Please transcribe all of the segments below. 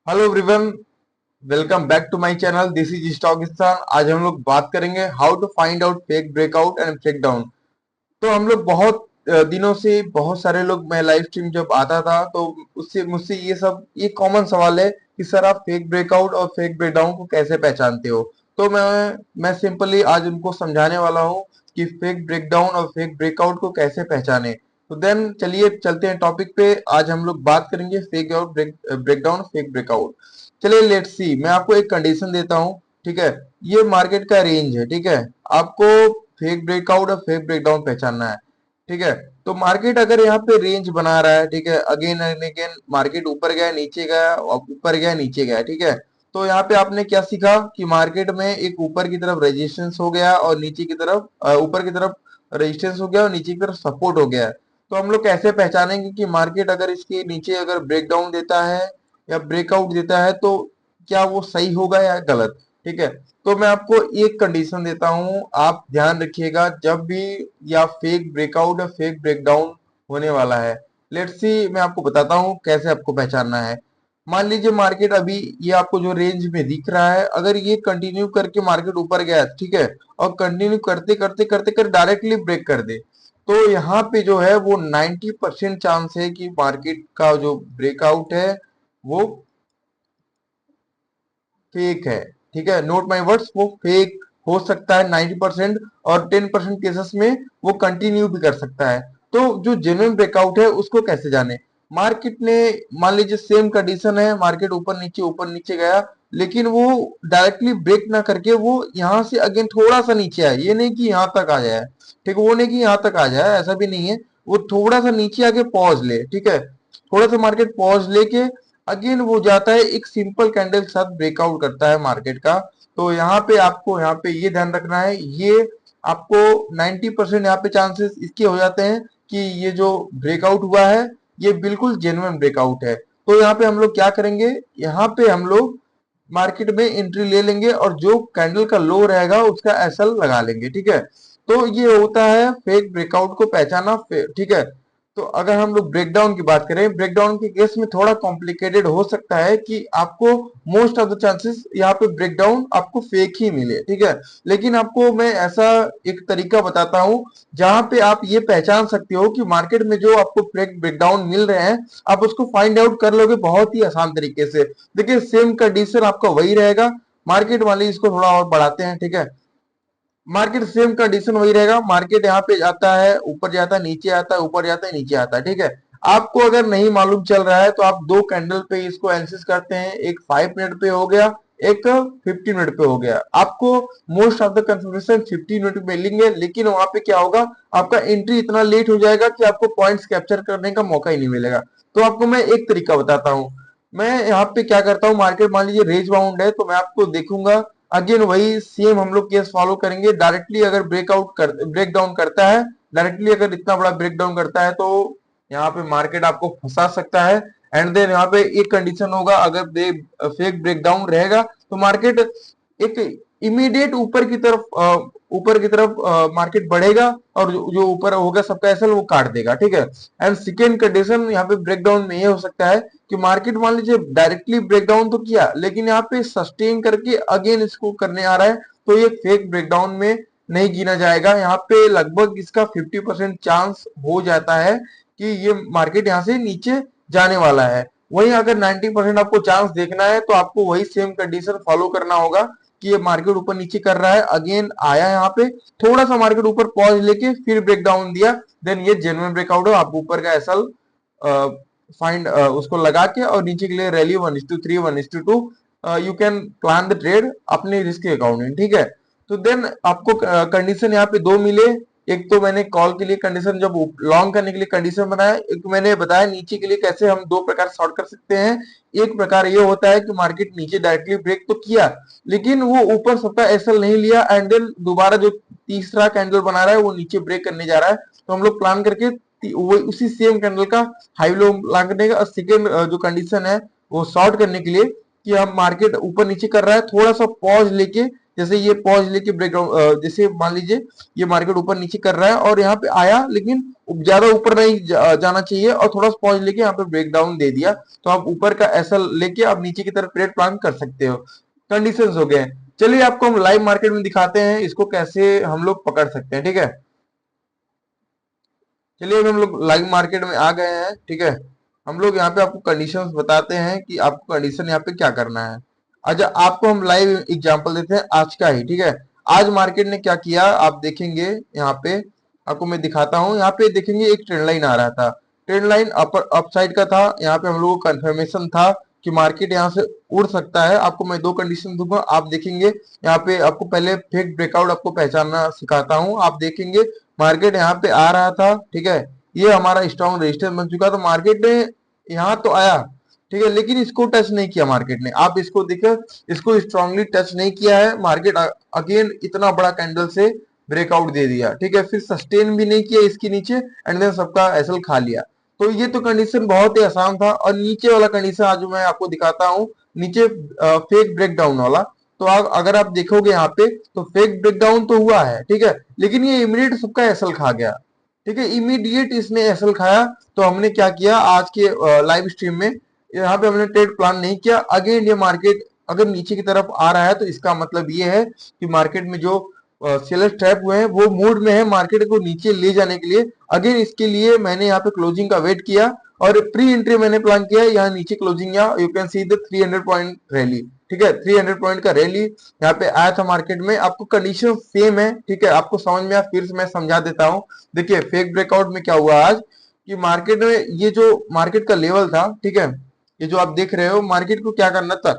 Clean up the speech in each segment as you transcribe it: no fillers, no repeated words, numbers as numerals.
Hello everyone, welcome back to my channel. This is Stockistan. आज हम लोग बात करेंगे how to find out fake breakout and break down. तो हम लोग बहुत दिनों से बहुत सारे लोग, मैं लाइव स्ट्रीम जब आता था तो उससे मुझसे ये कॉमन सवाल है कि सर आप फेक ब्रेकआउट और फेक ब्रेक डाउन को कैसे पहचानते हो। तो मैं सिंपली आज उनको समझाने वाला हूँ कि फेक ब्रेक डाउन और फेक ब्रेकआउट को कैसे पहचाने। तो देन चलिए चलते हैं टॉपिक पे। आज हम लोग बात करेंगे fake out break down fake breakout. चलिए लेट्स सी, मैं आपको एक कंडीशन देता हूँ, ठीक है। ये मार्केट का रेंज है, ठीक है। आपको फेक ब्रेकआउट और फेक ब्रेकडाउन पहचानना है, ठीक है। तो मार्केट अगर यहाँ पे रेंज बना रहा है, ठीक है, अगेन एंड अगेन मार्केट ऊपर गया नीचे गया ऊपर गया नीचे गया, ठीक है। तो यहाँ पे आपने क्या सीखा कि मार्केट में एक ऊपर की तरफ रेजिस्टेंस हो गया और नीचे की तरफ ऊपर की तरफ रेजिस्टेंस हो गया और नीचे की तरफ सपोर्ट हो गया। तो हम लोग कैसे पहचानेंगे कि मार्केट अगर इसके नीचे अगर ब्रेकडाउन देता है या ब्रेकआउट देता है तो क्या वो सही होगा या गलत, ठीक है। तो मैं आपको एक कंडीशन देता हूं, आप ध्यान रखिएगा जब भी या फेक ब्रेकआउट या फेक ब्रेकडाउन होने वाला है। लेट्स सी, मैं आपको बताता हूं कैसे आपको पहचानना है। मान लीजिए मार्केट अभी ये आपको जो रेंज में दिख रहा है, अगर ये कंटिन्यू करके मार्केट ऊपर गया, ठीक है, और कंटिन्यू करते करते करते कर डायरेक्टली ब्रेक कर दे, तो यहाँ पे जो है वो 90% चांस है कि मार्केट का जो ब्रेकआउट है वो फेक है, ठीक है। नोट माय वर्ड्स, वो फेक हो सकता है 90%, और 10% केसेस में वो कंटिन्यू भी कर सकता है। तो जो जेन्युइन ब्रेकआउट है उसको कैसे जाने। मार्केट ने, मान लीजिए सेम कंडीशन है, मार्केट ऊपर नीचे गया, लेकिन वो डायरेक्टली ब्रेक ना करके वो यहाँ से अगेन थोड़ा सा नीचे आए, ये नहीं कि यहाँ तक आ जाए, ठीक है, वो नहीं कि यहाँ तक आ जाए, ऐसा भी नहीं है। वो थोड़ा सा नीचे आके पॉज ले, ठीक है, थोड़ा सा मार्केट पॉज लेके अगेन वो जाता है, एक सिंपल कैंडल के साथ ब्रेकआउट करता है मार्केट का। तो यहाँ पे आपको यहाँ पे ये ध्यान रखना है, ये आपको 90% यहाँ पे चांसेस इसके हो जाते हैं कि ये जो ब्रेकआउट हुआ है ये बिल्कुल जेन्युइन ब्रेकआउट है। तो यहाँ पे हम लोग क्या करेंगे, यहाँ पे हम लोग मार्केट में एंट्री ले लेंगे और जो कैंडल का लो रहेगा उसका एसएल लगा लेंगे, ठीक है। तो ये होता है फेक ब्रेकआउट को पहचाना, ठीक है। तो अगर हम लोग ब्रेकडाउन की बात करें, ब्रेकडाउन के केस में थोड़ा कॉम्प्लिकेटेड हो सकता है कि आपको मोस्ट ऑफ द चांसेस यहाँ पे ब्रेकडाउन आपको फेक ही मिले, ठीक है। लेकिन आपको मैं ऐसा एक तरीका बताता हूँ जहां पे आप ये पहचान सकते हो कि मार्केट में जो आपको ब्रेकडाउन मिल रहे हैं, आप उसको फाइंड आउट कर लोगे बहुत ही आसान तरीके से। देखिए सेम कंडीशन आपका वही रहेगा, मार्केट वाले इसको थोड़ा और बढ़ाते हैं, ठीक है। मार्केट सेम कंडीशन वही रहेगा, मार्केट यहाँ पे जाता है, ऊपर जाता है, नीचे आता है, ऊपर जाता है, नीचे आता है, ठीक है। आपको अगर नहीं मालूम चल रहा है तो आप दो कैंडल पे इसको एनालिसिस करते हैं, एक 5 मिनट पे हो गया, एक 15 मिनट पे हो गया। आपको most of the confirmation 15 minute में मिलेंगे, लेकिन वहां पे क्या होगा, आपका एंट्री इतना लेट हो जाएगा कि आपको पॉइंट्स कैप्चर करने का मौका ही नहीं मिलेगा। तो आपको मैं एक तरीका बताता हूँ। मैं यहाँ पे क्या करता हूँ, मार्केट मान लीजिए रेंज बाउंड है तो मैं आपको देखूंगा, अगेन वही सेम हम लोग केस फॉलो करेंगे। डायरेक्टली अगर ब्रेक डाउन करता है, डायरेक्टली अगर इतना बड़ा ब्रेक डाउन करता है तो यहाँ पे मार्केट आपको फंसा सकता है। एंड देन यहाँ पे एक कंडीशन होगा, अगर फेक ब्रेक डाउन रहेगा तो मार्केट एक इमीडिएट ऊपर की तरफ मार्केट बढ़ेगा, और जो ऊपर होगा सबका एसल वो काट देगा, ठीक है। एंड सेकेंड कंडीशन यहाँ पे ब्रेकडाउन में ये हो सकता है कि मार्केट मान लीजिए डायरेक्टली ब्रेकडाउन तो किया, लेकिन यहाँ पे सस्टेन करके अगेन इसको करने आ रहा है, तो ये फेक ब्रेकडाउन में नहीं गिना जाएगा। यहाँ पे लगभग इसका 50% चांस हो जाता है कि ये मार्केट यहाँ से नीचे जाने वाला है। वहीं अगर 90% आपको चांस देखना है तो आपको वही सेम कंडीशन फॉलो करना होगा कि ये मार्केट ऊपर नीचे कर रहा है, अगेन आया यहाँ पे, थोड़ा सा मार्केट ऊपर पॉज लेके फिर ब्रेकडाउन दिया, देन ये जेन्युइन ब्रेकआउट हो, आप ऊपर का एसल फाइंड उसको लगा के और नीचे के लिए rally 1:3 1:2 you can plan the trade अपने रिस्क के अकॉर्डिंग, ठीक है। तो देन आपको कंडीशन यहाँ पे दो मिले। एक तो मैंने कॉल के लिए कंडीशन, जब लॉन्ग करने के लिए कंडीशन बनाया, एक मैंने बताया नीचे के लिए कैसे हम दो प्रकार सॉर्ट कर सकते हैं। एक प्रकार ये होता है कि मार्केट नीचे डायरेक्टली ब्रेक तो किया, लेकिन वो ऊपर सबका एसएल नहीं लिया, एंड देन दोबारा जो तीसरा कैंडल बना रहा है वो नीचे ब्रेक करने जा रहा है, तो हम लोग प्लान करके वो उसी सेम कैंडल का हाई लो लागने का। सेकेंड जो कंडीशन है वो शॉर्ट करने के लिए कि हम मार्केट ऊपर नीचे कर रहा है, थोड़ा सा पॉज लेके जैसे ये पॉज लेके ब्रेकडाउन, जैसे मान लीजिए ये मार्केट ऊपर नीचे कर रहा है और यहाँ पे आया, लेकिन ज्यादा ऊपर नहीं जाना चाहिए और थोड़ा सा पॉज लेके यहाँ पे ब्रेकडाउन दे दिया, तो आप ऊपर का ऐसा लेके आप नीचे की तरफ ट्रेड प्लान कर सकते हो। कंडीशंस हो गए। चलिए आपको हम लाइव मार्केट में दिखाते हैं इसको कैसे हम लोग पकड़ सकते हैं, ठीक है। चलिए अभी हम लोग लाइव मार्केट में आ गए हैं, ठीक है। हम लोग यहाँ पे आपको कंडीशंस बताते हैं कि आपको कंडीशन यहाँ पे क्या करना है। अच्छा, आपको हम लाइव एग्जांपल देते हैं आज का ही, ठीक है। आज मार्केट ने क्या किया आप देखेंगे यहाँ पे, आपको मैं दिखाता हूँ। यहाँ पे देखेंगे एक ट्रेंड लाइन आ रहा था, ट्रेंड लाइन अपर अपसाइड का था। यहाँ पे हम लोगों को कंफर्मेशन था कि मार्केट यहाँ से उड़ सकता है। आपको मैं दो कंडीशन दूंगा, आप देखेंगे यहाँ पे। आपको पहले फेक ब्रेकआउट आपको पहचानना सिखाता हूँ। आप देखेंगे मार्केट यहाँ पे आ रहा था, ठीक है। ये हमारा स्ट्रॉन्ग रेजिस्टेंस बन चुका, तो मार्केट ने यहाँ तो आया, ठीक है, लेकिन इसको टच नहीं किया मार्केट ने। आप इसको देखो, इसको स्ट्रांगली टच नहीं किया है मार्केट। अगेन इतना बड़ा कैंडल से ब्रेकआउट दे दिया, ठीक है, फिर सस्टेन भी नहीं किया इसके नीचे, एंड देन सबका एसएल खा लिया। तो ये तो कंडीशन बहुत ही आसान था। और नीचे वाला कंडीशन आज मैं आपको दिखाता हूँ, नीचे फेक ब्रेकडाउन वाला। तो आप अगर आप देखोगे यहाँ पे, तो फेक ब्रेकडाउन तो हुआ है, ठीक है, लेकिन ये इमीडिएट सबका एसएल खा गया, ठीक है, इमीडिएट इसने एसएल खाया। तो हमने क्या किया आज के लाइव स्ट्रीम में, यहाँ पे हमने ट्रेड प्लान नहीं किया। अगेन ये मार्केट अगर नीचे की तरफ आ रहा है तो इसका मतलब ये है कि मार्केट में जो सेलर्स ट्रैप हुए हैं वो मूड में है मार्केट को नीचे ले जाने के लिए। अगेन इसके लिए मैंने यहाँ पे क्लोजिंग का वेट किया और प्री एंट्री मैंने प्लान किया यहाँ नीचे क्लोजिंग, या you can see the 300 point rally, ठीक है, 300 पॉइंट का रैली यहाँ पे आया था मार्केट में। आपको कंडीशन सेम है, ठीक है, आपको समझ में आया, फिर से मैं समझा देता हूँ। देखिए फेक ब्रेकआउट में क्या हुआ आज कि मार्केट में ये जो मार्केट का लेवल था, ठीक है, ये जो आप देख रहे हो, मार्केट को क्या करना था,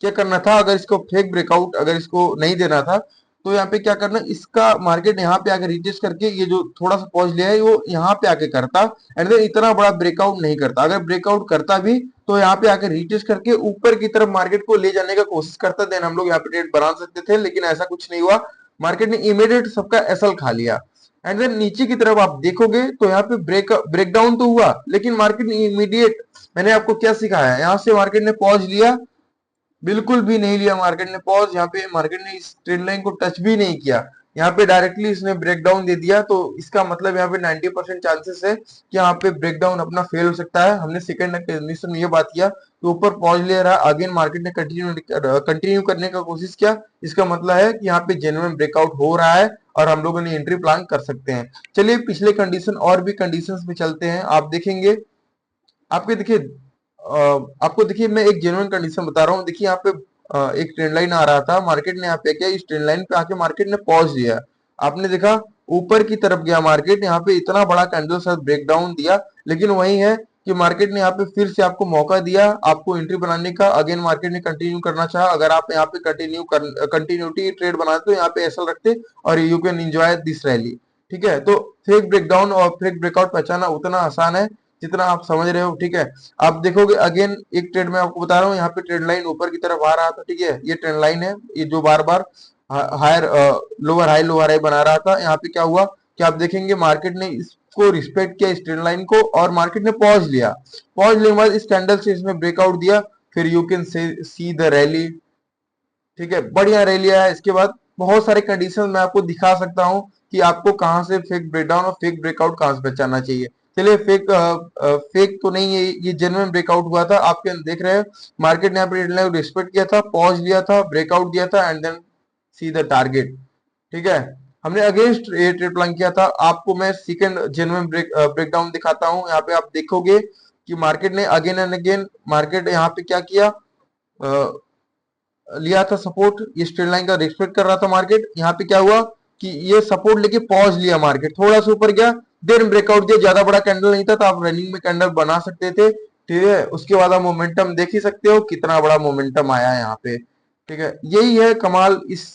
क्या करना था, अगर इसको फेक ब्रेकआउट अगर इसको नहीं देना था तो यहाँ पे क्या करना, इसका मार्केट यहाँ पे आके रिटेस्ट करके ये जो थोड़ा सा पॉज लिया है वो यहाँ पे आके करता, एंड देन इतना बड़ा ब्रेकआउट नहीं करता। अगर ब्रेकआउट करता भी तो यहाँ पे आके रिटेस्ट करके ऊपर की तरफ मार्केट को ले जाने का कोशिश करता, देन हम लोग यहाँ पे ट्रेड बना सकते थे, लेकिन ऐसा कुछ नहीं हुआ। मार्केट ने इमीडिएट सबका एसएल खा लिया। एंड देन नीचे की तरफ आप देखोगे तो यहाँ पे ब्रेकडाउन तो हुआ, लेकिन मार्केट ने इमीडिएट, मैंने आपको क्या सिखाया, यहाँ से मार्केट ने पॉज लिया, बिल्कुल भी नहीं लिया मार्केट ने पॉज। यहाँ पे मार्केट ने इस ट्रेंड लाइन को टच भी नहीं किया, यहाँ पे डायरेक्टली इसने ब्रेकडाउन दे दिया। तो इसका मतलब यहाँ पे 90% चांसेस है कि यहाँ पे ब्रेकडाउन अपना फेल हो सकता है। हमने सेकंड कंडीशन में ये बात किया कि ऊपर पॉज ले रहा, अगेन मार्केट ने कंटिन्यू करने का कोशिश किया, इसका मतलब है कि यहाँ पे जेन्युइन ब्रेकआउट हो रहा है और हम लोगों ने एंट्री प्लान कर सकते हैं। चलिए पिछले कंडीशन और भी कंडीशंस में चलते हैं। आप देखेंगे, आपके देखिए आपको देखिए मैं एक जेन्युइन कंडीशन बता रहा हूँ। देखिए यहाँ पे एक ट्रेंड लाइन आ रहा था, मार्केट ने यहाँ पे क्या, इस ट्रेंड लाइन पे आके मार्केट ने पॉज दिया, आपने देखा ऊपर की तरफ गया मार्केट, यहाँ पे इतना बड़ा कैंडल साथ ब्रेकडाउन दिया, लेकिन वही है कि मार्केट ने यहाँ पे फिर से आपको मौका दिया आपको एंट्री बनाने का। अगेन मार्केट ने कंटिन्यू करना चाहा, अगर आप यहाँ पे कंटिन्यूटी ट्रेड बनाते तो यहाँ पे ऐसा रखते और you can enjoy this rally, ठीक है। तो फेक ब्रेकडाउन और फेक ब्रेकआउट पहचाना उतना आसान है जितना आप समझ रहे हो, ठीक है। आप देखोगे अगेन एक ट्रेड में आपको बता रहा हूँ, यहाँ पे ट्रेंड लाइन ऊपर की तरफ आ रहा था, ठीक है, ये ट्रेंड लाइन है, ये जो बार बार हायर लोअर हाई बना रहा था। यहाँ पे क्या हुआ कि आप देखेंगे मार्केट ने इसको रिस्पेक्ट किया, इस ट्रेंड लाइन को, और मार्केट ने पॉज लिया। पॉज लेने के बाद इस कैंडल से इसमें ब्रेकआउट दिया, फिर you can see the rally, ठीक है, बढ़िया रैली आया। इसके बाद बहुत सारे कंडीशन मैं आपको दिखा सकता हूँ कि आपको कहाँ से फेक ब्रेकडाउन और फेक ब्रेकआउट कहाँ से पहचानना चाहिए। चलिए फेक तो नहीं है, ये जेन्युइन ब्रेकआउट हुआ था। आपके देख रहे हैं मार्केट ने यहाँ पे रिस्पेक्ट किया था, पॉज लिया था, ब्रेकआउट दिया था, and then see the target, ठीक है। हमने अगेंस्ट ये ट्रेड प्लान किया था। आपको मैं सेकंड जेन्युइन ब्रेकडाउन दिखाता हूँ। यहाँ पे आप देखोगे कि मार्केट ने अगेन एंड अगेन मार्केट यहाँ पे क्या किया, लिया था सपोर्ट, ये स्ट्रेट लाइन का रिस्पेक्ट कर रहा था मार्केट। यहाँ पे क्या हुआ कि ये सपोर्ट लेके पॉज लिया, मार्केट थोड़ा सा ऊपर गया, देन ब्रेकआउट दिया। ज्यादा बड़ा कैंडल नहीं था तो आप रनिंग में कैंडल बना सकते थे, ठीक है। उसके बाद आप मोमेंटम देख ही सकते हो कितना बड़ा मोमेंटम आया है यहाँ पे, ठीक है। यही है कमाल इस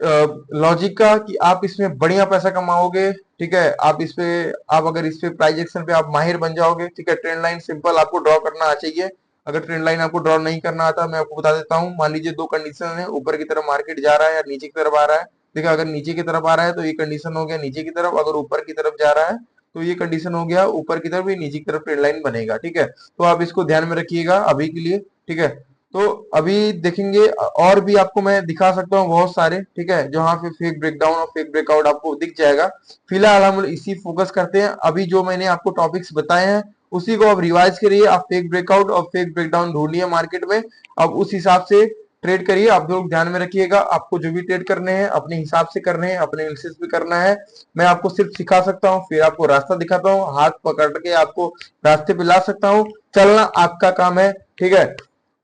लॉजिक का कि आप इसमें बढ़िया पैसा कमाओगे, ठीक है। आप इस पे, आप अगर इस पे प्राइस एक्शन पे आप माहिर बन जाओगे, ठीक है। ट्रेंड लाइन सिंपल आपको ड्रॉ करना आ चाहिए। अगर ट्रेंड लाइन आपको ड्रॉ नहीं करना आता, मैं आपको बता देता हूँ। मान लीजिए दो कंडीशन है, ऊपर की तरफ मार्केट जा रहा है या नीचे की तरफ आ रहा है। देखिए अगर नीचे की तरफ आ रहा है तो ये कंडीशन हो गया नीचे की तरफ, अगर ऊपर की तरफ जा रहा है तो ये कंडीशन हो गया ऊपर की तरफ, ये नीचे की तरफ ट्रेंड लाइन बनेगा, ठीक है। तो आप इसको ध्यान में रखिएगा अभी के लिए, ठीक है। तो अभी देखेंगे और भी आपको मैं दिखा सकता हूँ बहुत सारे, ठीक है, जहाँ पे फेक ब्रेकडाउन और फेक ब्रेकआउट आपको दिख जाएगा। फिलहाल हम इसी फोकस करते हैं, अभी जो मैंने आपको टॉपिक्स बताए हैं उसी को आप रिवाइज करिए, आप फेक ब्रेकआउट और फेक ब्रेकडाउन ढूंढिए मार्केट में, अब उस हिसाब से ट्रेड करिए। आप लोग ध्यान में रखिएगा, आपको जो भी ट्रेड करने हैं अपने हिसाब से करने हैं, अपने एनालिसिस भी करना है। मैं आपको सिर्फ सिखा सकता हूँ, फिर आपको रास्ता दिखाता हूँ, हाथ पकड़ के आपको रास्ते पे ला सकता हूँ, चलना आपका काम है, ठीक है।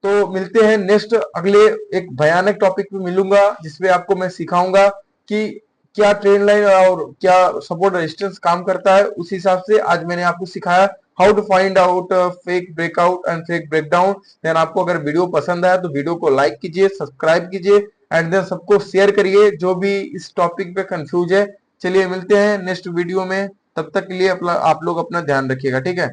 तो मिलते हैं नेक्स्ट अगले एक भयानक टॉपिक पे मिलूंगा, जिसमें आपको मैं सिखाऊंगा कि क्या ट्रेंड लाइन और क्या सपोर्ट रेजिस्टेंस काम करता है। उस हिसाब से आज मैंने आपको सिखाया how to find out fake breakout and fake breakdown. Then आपको अगर वीडियो पसंद आया तो वीडियो को लाइक कीजिए, सब्सक्राइब कीजिए एंड देन सबको शेयर करिए जो भी इस टॉपिक पे कंफ्यूज है। चलिए मिलते हैं नेक्स्ट वीडियो में, तब तक के लिए अपना आप लोग अपना ध्यान रखिएगा, ठीक है।